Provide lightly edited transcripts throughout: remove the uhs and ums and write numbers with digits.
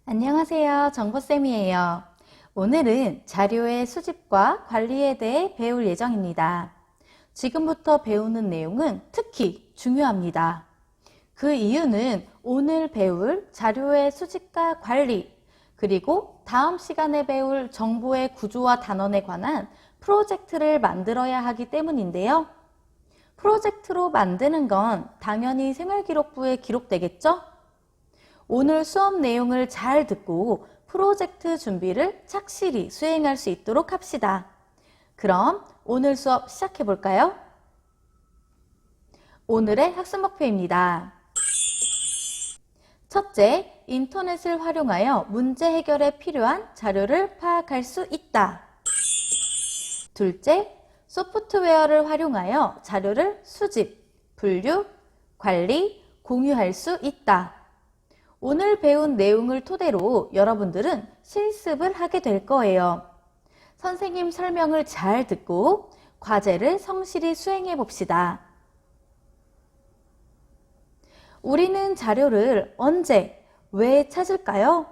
안녕하세요. 정보쌤이에요. 오늘은 자료의 수집과 관리에 대해 배울 예정입니다. 지금부터 배우는 내용은 특히 중요합니다. 그 이유는 오늘 배울 자료의 수집과 관리, 그리고 다음 시간에 배울 정보의 구조와 단원에 관한 프로젝트를 만들어야 하기 때문인데요. 프로젝트로 만드는 건 당연히 생활기록부에 기록되겠죠? 오늘 수업 내용을 잘 듣고 프로젝트 준비를 착실히 수행할 수 있도록 합시다. 그럼 오늘 수업 시작해 볼까요? 오늘의 학습 목표입니다. 첫째, 인터넷을 활용하여 문제 해결에 필요한 자료를 파악할 수 있다. 둘째, 소프트웨어를 활용하여 자료를 수집, 분류, 관리, 공유할 수 있다. 오늘 배운 내용을 토대로 여러분들은 실습을 하게 될 거예요. 선생님 설명을 잘 듣고 과제를 성실히 수행해 봅시다. 우리는 자료를 언제, 왜 찾을까요?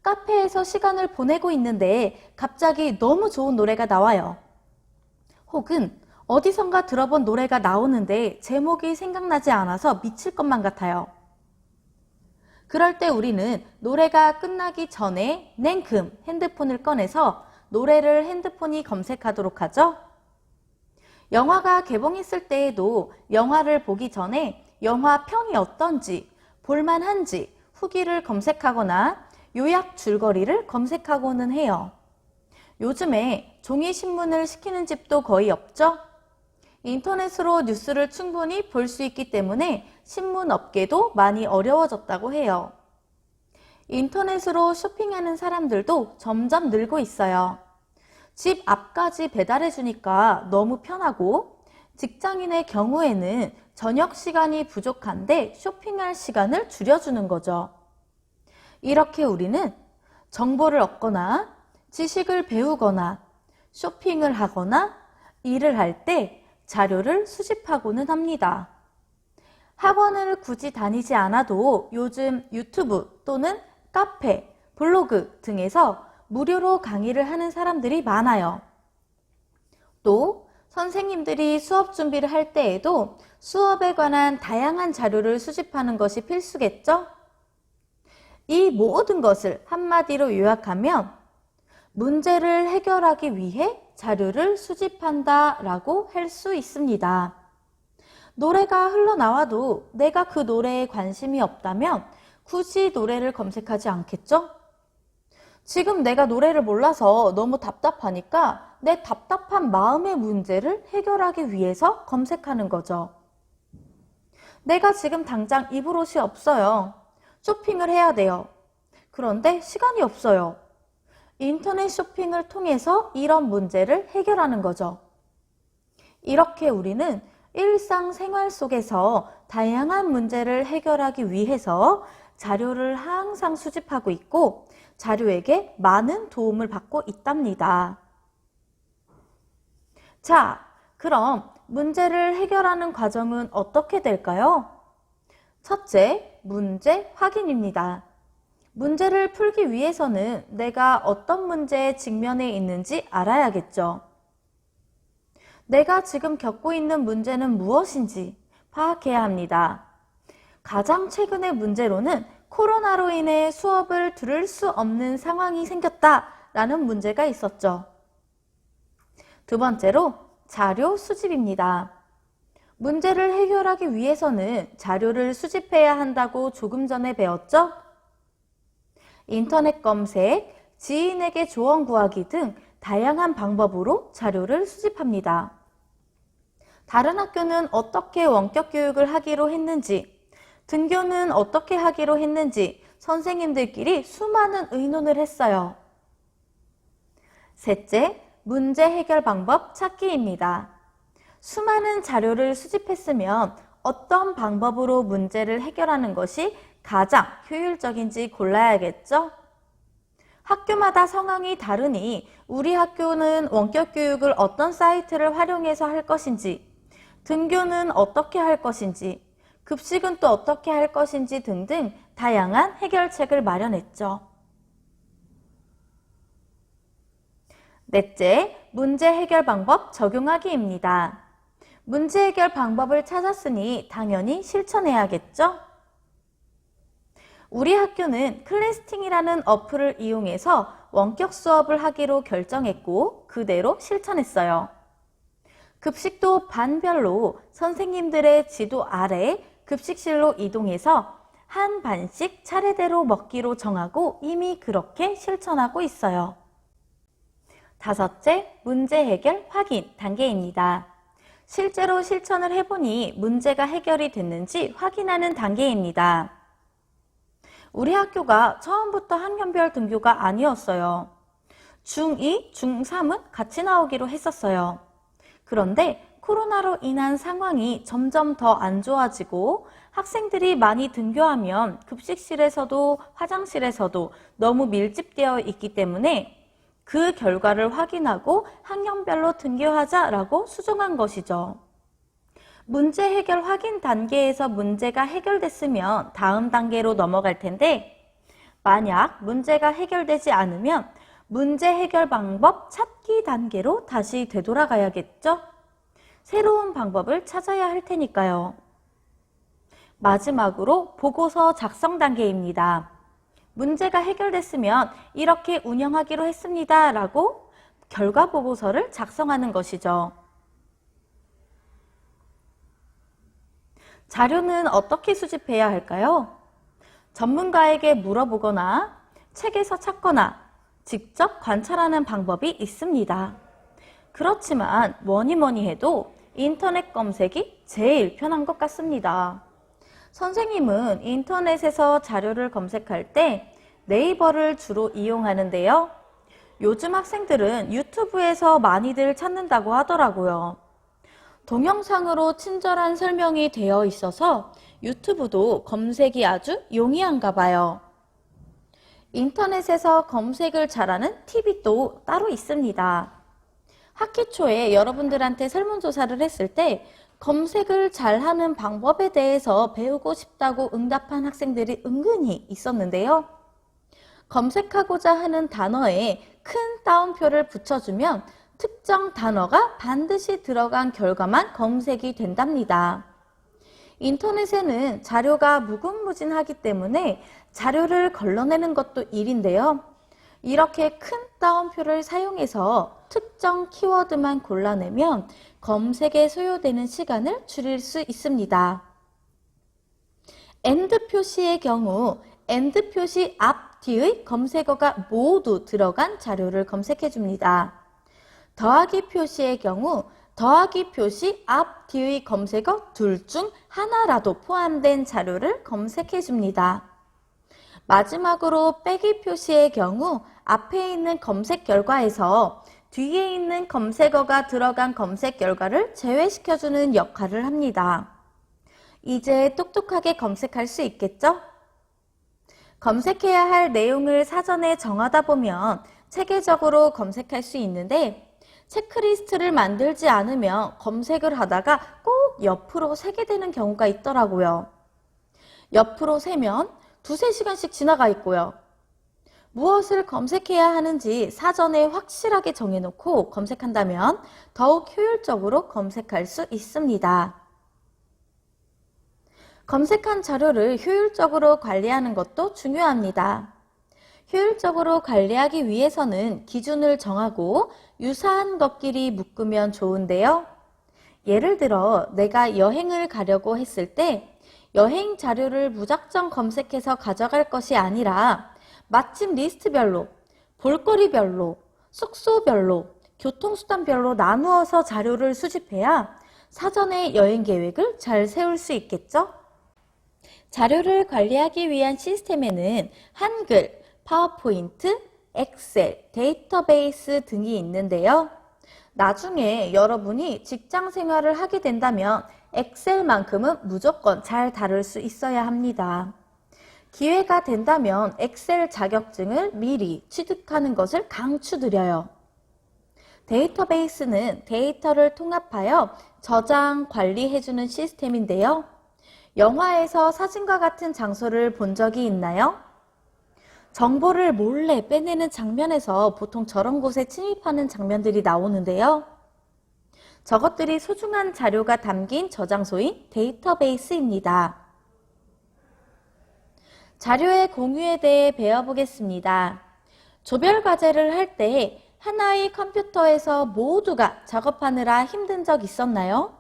카페에서 시간을 보내고 있는데 갑자기 너무 좋은 노래가 나와요. 혹은 어디선가 들어본 노래가 나오는데 제목이 생각나지 않아서 미칠 것만 같아요. 그럴 때 우리는 노래가 끝나기 전에 냉큼 핸드폰을 꺼내서 노래를 핸드폰이 검색하도록 하죠. 영화가 개봉했을 때에도 영화를 보기 전에 영화 평이 어떤지, 볼만한지 후기를 검색하거나 요약 줄거리를 검색하고는 해요. 요즘에 종이신문을 시키는 집도 거의 없죠? 인터넷으로 뉴스를 충분히 볼 수 있기 때문에 신문 업계도 많이 어려워졌다고 해요. 인터넷으로 쇼핑하는 사람들도 점점 늘고 있어요. 집 앞까지 배달해 주니까 너무 편하고, 직장인의 경우에는 저녁 시간이 부족한데 쇼핑할 시간을 줄여주는 거죠. 이렇게 우리는 정보를 얻거나 지식을 배우거나 쇼핑을 하거나 일을 할 때 자료를 수집하고는 합니다. 학원을 굳이 다니지 않아도 요즘 유튜브 또는 카페, 블로그 등에서 무료로 강의를 하는 사람들이 많아요. 또 선생님들이 수업 준비를 할 때에도 수업에 관한 다양한 자료를 수집하는 것이 필수겠죠? 이 모든 것을 한마디로 요약하면 문제를 해결하기 위해 자료를 수집한다 라고 할 수 있습니다. 노래가 흘러나와도 내가 그 노래에 관심이 없다면 굳이 노래를 검색하지 않겠죠? 지금 내가 노래를 몰라서 너무 답답하니까 내 답답한 마음의 문제를 해결하기 위해서 검색하는 거죠. 내가 지금 당장 입을 옷이 없어요. 쇼핑을 해야 돼요. 그런데 시간이 없어요. 인터넷 쇼핑을 통해서 이런 문제를 해결하는 거죠. 이렇게 우리는 일상생활 속에서 다양한 문제를 해결하기 위해서 자료를 항상 수집하고 있고 자료에게 많은 도움을 받고 있답니다. 자, 그럼 문제를 해결하는 과정은 어떻게 될까요? 첫째, 문제 확인입니다. 문제를 풀기 위해서는 내가 어떤 문제에 직면해 있는지 알아야겠죠. 내가 지금 겪고 있는 문제는 무엇인지 파악해야 합니다. 가장 최근의 문제로는 코로나로 인해 수업을 들을 수 없는 상황이 생겼다라는 문제가 있었죠. 두 번째로 자료 수집입니다. 문제를 해결하기 위해서는 자료를 수집해야 한다고 조금 전에 배웠죠? 인터넷 검색, 지인에게 조언 구하기 등 다양한 방법으로 자료를 수집합니다. 다른 학교는 어떻게 원격 교육을 하기로 했는지, 등교는 어떻게 하기로 했는지 선생님들끼리 수많은 의논을 했어요. 셋째, 문제 해결 방법 찾기입니다. 수많은 자료를 수집했으면 어떤 방법으로 문제를 해결하는 것이 가장 효율적인지 골라야겠죠? 학교마다 상황이 다르니 우리 학교는 원격 교육을 어떤 사이트를 활용해서 할 것인지, 등교는 어떻게 할 것인지, 급식은 또 어떻게 할 것인지 등등 다양한 해결책을 마련했죠. 넷째, 문제 해결 방법 적용하기입니다. 문제 해결 방법을 찾았으니 당연히 실천해야겠죠? 우리 학교는 클래스팅이라는 어플을 이용해서 원격 수업을 하기로 결정했고 그대로 실천했어요. 급식도 반별로 선생님들의 지도 아래 급식실로 이동해서 한 반씩 차례대로 먹기로 정하고 이미 그렇게 실천하고 있어요. 다섯째, 문제 해결 확인 단계입니다. 실제로 실천을 해보니 문제가 해결이 됐는지 확인하는 단계입니다. 우리 학교가 처음부터 학년별 등교가 아니었어요. 중2, 중3은 같이 나오기로 했었어요. 그런데 코로나로 인한 상황이 점점 더 안 좋아지고 학생들이 많이 등교하면 급식실에서도 화장실에서도 너무 밀집되어 있기 때문에 그 결과를 확인하고 학년별로 등교하자라고 수정한 것이죠. 문제 해결 확인 단계에서 문제가 해결됐으면 다음 단계로 넘어갈 텐데 만약 문제가 해결되지 않으면 문제 해결 방법 찾기 단계로 다시 되돌아가야겠죠? 새로운 방법을 찾아야 할 테니까요. 마지막으로 보고서 작성 단계입니다. 문제가 해결됐으면 이렇게 운영하기로 했습니다 라고 결과 보고서를 작성하는 것이죠. 자료는 어떻게 수집해야 할까요? 전문가에게 물어보거나 책에서 찾거나 직접 관찰하는 방법이 있습니다. 그렇지만 뭐니 해도 인터넷 검색이 제일 편한 것 같습니다. 선생님은 인터넷에서 자료를 검색할 때 네이버를 주로 이용하는데요. 요즘 학생들은 유튜브에서 많이들 찾는다고 하더라고요. 동영상으로 친절한 설명이 되어 있어서 유튜브도 검색이 아주 용이한가 봐요. 인터넷에서 검색을 잘하는 팁이 또 따로 있습니다. 학기 초에 여러분들한테 설문조사를 했을 때 검색을 잘하는 방법에 대해서 배우고 싶다고 응답한 학생들이 은근히 있었는데요. 검색하고자 하는 단어에 큰 따옴표를 붙여주면 특정 단어가 반드시 들어간 결과만 검색이 된답니다. 인터넷에는 자료가 무궁무진하기 때문에 자료를 걸러내는 것도 일인데요. 이렇게 큰 따옴표를 사용해서 특정 키워드만 골라내면 검색에 소요되는 시간을 줄일 수 있습니다. AND 표시의 경우 AND 표시 앞, 뒤의 검색어가 모두 들어간 자료를 검색해 줍니다. 더하기 표시의 경우 더하기 표시 앞, 뒤의 검색어 둘 중 하나라도 포함된 자료를 검색해 줍니다. 마지막으로 빼기 표시의 경우 앞에 있는 검색 결과에서 뒤에 있는 검색어가 들어간 검색 결과를 제외시켜주는 역할을 합니다. 이제 똑똑하게 검색할 수 있겠죠? 검색해야 할 내용을 사전에 정하다 보면 체계적으로 검색할 수 있는데 체크리스트를 만들지 않으면 검색을 하다가 꼭 옆으로 세게 되는 경우가 있더라고요. 옆으로 세면 두세 시간씩 지나가 있고요. 무엇을 검색해야 하는지 사전에 확실하게 정해놓고 검색한다면 더욱 효율적으로 검색할 수 있습니다. 검색한 자료를 효율적으로 관리하는 것도 중요합니다. 효율적으로 관리하기 위해서는 기준을 정하고 유사한 것끼리 묶으면 좋은데요. 예를 들어 내가 여행을 가려고 했을 때 여행 자료를 무작정 검색해서 가져갈 것이 아니라 맛집 리스트별로, 볼거리별로, 숙소별로, 교통수단별로 나누어서 자료를 수집해야 사전에 여행 계획을 잘 세울 수 있겠죠? 자료를 관리하기 위한 시스템에는 한글, 파워포인트, 엑셀, 데이터베이스 등이 있는데요. 나중에 여러분이 직장 생활을 하게 된다면 엑셀만큼은 무조건 잘 다룰 수 있어야 합니다. 기회가 된다면 엑셀 자격증을 미리 취득하는 것을 강추드려요. 데이터베이스는 데이터를 통합하여 저장, 관리해주는 시스템인데요. 영화에서 사진과 같은 장소를 본 적이 있나요? 정보를 몰래 빼내는 장면에서 보통 저런 곳에 침입하는 장면들이 나오는데요. 저것들이 소중한 자료가 담긴 저장소인 데이터베이스입니다. 자료의 공유에 대해 배워보겠습니다. 조별 과제를 할 때 하나의 컴퓨터에서 모두가 작업하느라 힘든 적 있었나요?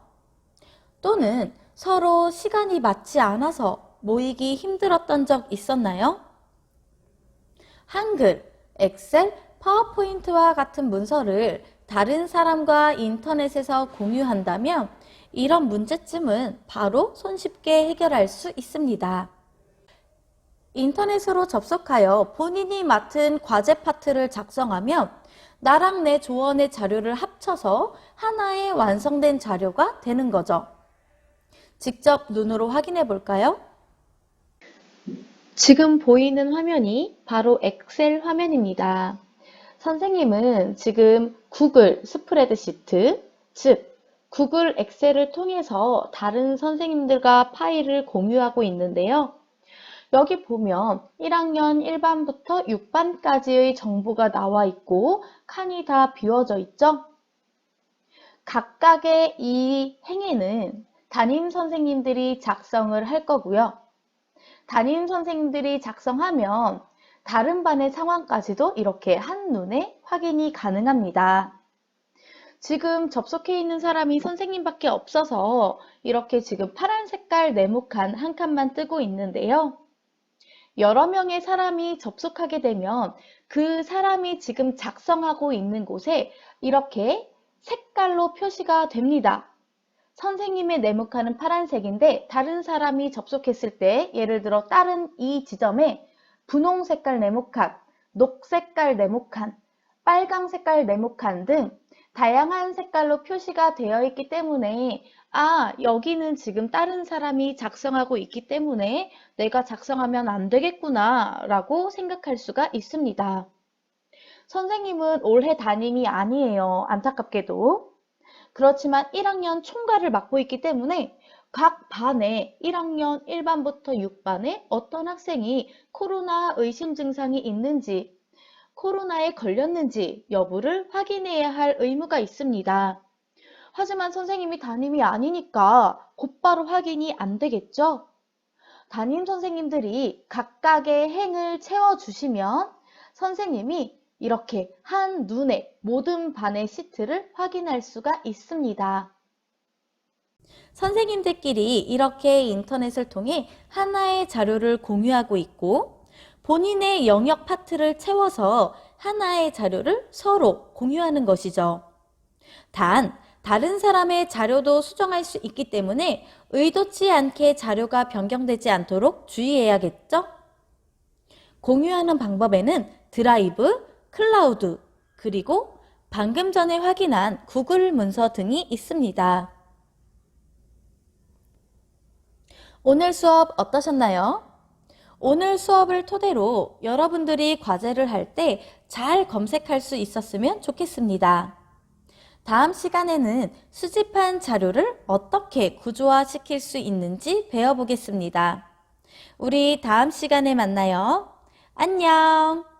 또는 서로 시간이 맞지 않아서 모이기 힘들었던 적 있었나요? 한글, 엑셀, 파워포인트와 같은 문서를 다른 사람과 인터넷에서 공유한다면 이런 문제점은 바로 손쉽게 해결할 수 있습니다. 인터넷으로 접속하여 본인이 맡은 과제 파트를 작성하면 나랑 내 조언의 자료를 합쳐서 하나의 완성된 자료가 되는 거죠. 직접 눈으로 확인해 볼까요? 지금 보이는 화면이 바로 엑셀 화면입니다. 선생님은 지금 구글 스프레드시트, 즉 구글 엑셀을 통해서 다른 선생님들과 파일을 공유하고 있는데요. 여기 보면 1학년 1반부터 6반까지의 정보가 나와 있고 칸이 다 비워져 있죠? 각각의 이 행에는 담임 선생님들이 작성을 할 거고요. 담임 선생님들이 작성하면 다른 반의 상황까지도 이렇게 한눈에 확인이 가능합니다. 지금 접속해 있는 사람이 선생님밖에 없어서 이렇게 지금 파란 색깔 네모칸 한 칸만 뜨고 있는데요. 여러 명의 사람이 접속하게 되면 그 사람이 지금 작성하고 있는 곳에 이렇게 색깔로 표시가 됩니다. 선생님의 네모칸은 파란색인데 다른 사람이 접속했을 때 예를 들어 다른 이 지점에 분홍 색깔 네모칸, 녹 색깔 네모칸, 빨강 색깔 네모칸 등 다양한 색깔로 표시가 되어 있기 때문에 여기는 지금 다른 사람이 작성하고 있기 때문에 내가 작성하면 안 되겠구나 라고 생각할 수가 있습니다. 선생님은 올해 담임이 아니에요. 안타깝게도. 그렇지만 1학년 총괄을 맡고 있기 때문에 각 반에 1학년 1반부터 6반에 어떤 학생이 코로나 의심 증상이 있는지, 코로나에 걸렸는지 여부를 확인해야 할 의무가 있습니다. 하지만 선생님이 담임이 아니니까 곧바로 확인이 안 되겠죠? 담임 선생님들이 각각의 행을 채워주시면 선생님이 이렇게 한눈에 모든 반의 시트를 확인할 수가 있습니다. 선생님들끼리 이렇게 인터넷을 통해 하나의 자료를 공유하고 있고 본인의 영역 파트를 채워서 하나의 자료를 서로 공유하는 것이죠. 단, 다른 사람의 자료도 수정할 수 있기 때문에 의도치 않게 자료가 변경되지 않도록 주의해야겠죠? 공유하는 방법에는 드라이브, 클라우드, 그리고 방금 전에 확인한 구글 문서 등이 있습니다. 오늘 수업 어떠셨나요? 오늘 수업을 토대로 여러분들이 과제를 할 때 잘 검색할 수 있었으면 좋겠습니다. 다음 시간에는 수집한 자료를 어떻게 구조화시킬 수 있는지 배워보겠습니다. 우리 다음 시간에 만나요. 안녕!